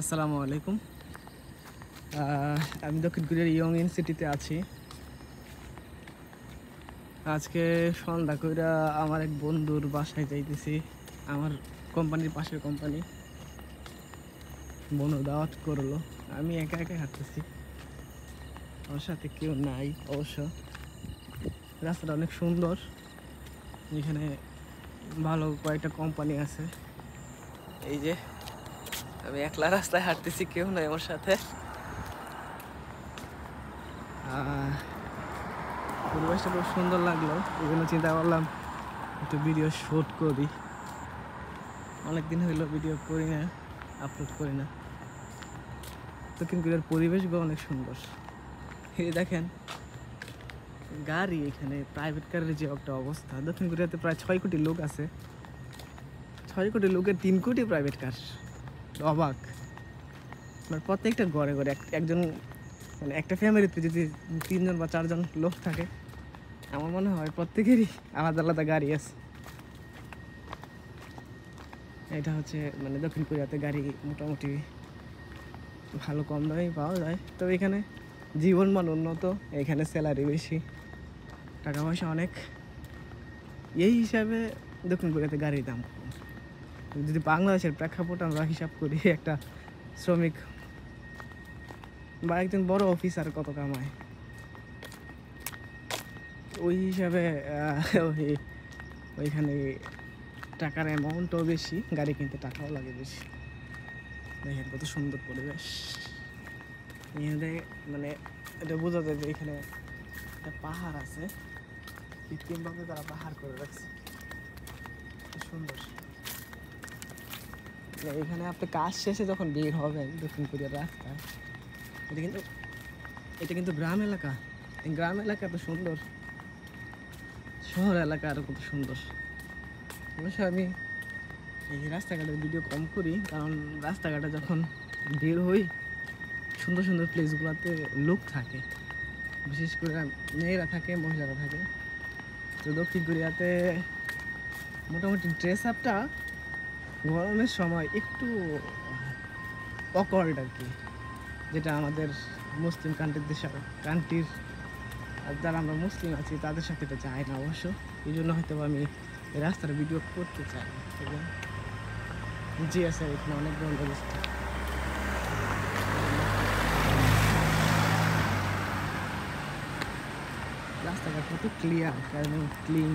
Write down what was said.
আসসালামু আলাইকুম। আমি দক্ষিণ কোরিয়ার ইয়ংইন সিটিতে আছি। আজকে সন্ধ্যা কইরা আমার এক বন্ধুর বাসায় যাইতেছি। আমার কোম্পানির পাশের কোম্পানি। বন্ধু দাওয়াত করলো, আমি একা একা হাঁটতেছি, আমার সাথে কেউ নাই অবশ্য। রাস্তাটা অনেক সুন্দর, এখানে ভালো কয়েকটা কোম্পানি আছে। এই যে আমি একলা রাস্তায় হাঁটতেছি, কেউ নাই আমার সাথে। পরিবেশটা খুব সুন্দর লাগলো, এই জন্য চিন্তা করলাম একটু ভিডিও শ্যুট করি। অনেকদিন হইলো ভিডিও করি না, আপলোড করি না। দক্ষিণ কোরিয়ার পরিবেশগুলো অনেক সুন্দর। এই দেখেন গাড়ি, এখানে প্রাইভেট কারের যে একটা অবস্থা। দক্ষিণ কোরিয়াতে প্রায় 6 কোটি লোক আছে, 6 কোটি লোকের 3 কোটি প্রাইভেট কার। অবাক, মানে প্রত্যেকটা ঘরে ঘরে একজন, মানে একটা ফ্যামিলিতে যদি 3 জন বা 4 জন লোক থাকে, আমার মনে হয় প্রত্যেকেরই আলাদা আলাদা গাড়ি আছে। এটা হচ্ছে মানে দক্ষিণ কোরিয়াতে গাড়ি মোটামুটি ভালো কম দামেই পাওয়া যায়। তবে এখানে জীবনমান উন্নত, এখানে স্যালারি বেশি, টাকা পয়সা অনেক। এই হিসাবে দক্ষিণ কোরিয়াতে গাড়ির দাম কম। যদি বাংলাদেশের প্রেক্ষাপট আমরা হিসাব করি, একটা শ্রমিক বা একজন বড় অফিসার কত কামায়, ওই হিসাবে ওইখানে টাকার অ্যামাউন্টও বেশি, গাড়ি কিনতে টাকাও লাগে বেশি। দেখেন কত সুন্দর পরিবেশ। এখানে মানে এটা বোঝা যায় যে এখানে একটা পাহাড় আছে, কৃত্রিমভাবে তারা পাহাড় করে রাখছে, সুন্দর। এখানে আপনি কাজ শেষে যখন বের হবেন দক্ষিণ কোরিয়ার রাস্তায়, এটা কিন্তু গ্রাম এলাকা। গ্রাম এলাকা এত সুন্দর, শহর এলাকা আরও কত সুন্দর। অবশ্য আমি এই রাস্তাঘাটের ভিডিও কম করি, কারণ রাস্তাঘাটে যখন বের হই সুন্দর সুন্দর প্লেসগুলোতে লোক থাকে, বিশেষ করে মেয়েরা থাকে, মহিলারা থাকে। তো দক্ষিণ কোরিয়াতে মোটামুটি ড্রেস আপটা গরমের সময় একটু অকওয়ার্ড আর কি, যেটা আমাদের মুসলিম কান্ট্রির যারা আমরা মুসলিম আছি তাদের সাথে এটা যায় না অবশ্য। এই জন্য হয়তো আমি এই রাস্তার ভিডিও করতে চাই। জি আছে, এখানে অনেক বন্দোবস্ত। রাস্তাঘাট কত ক্লিয়ার এবং ক্লিন।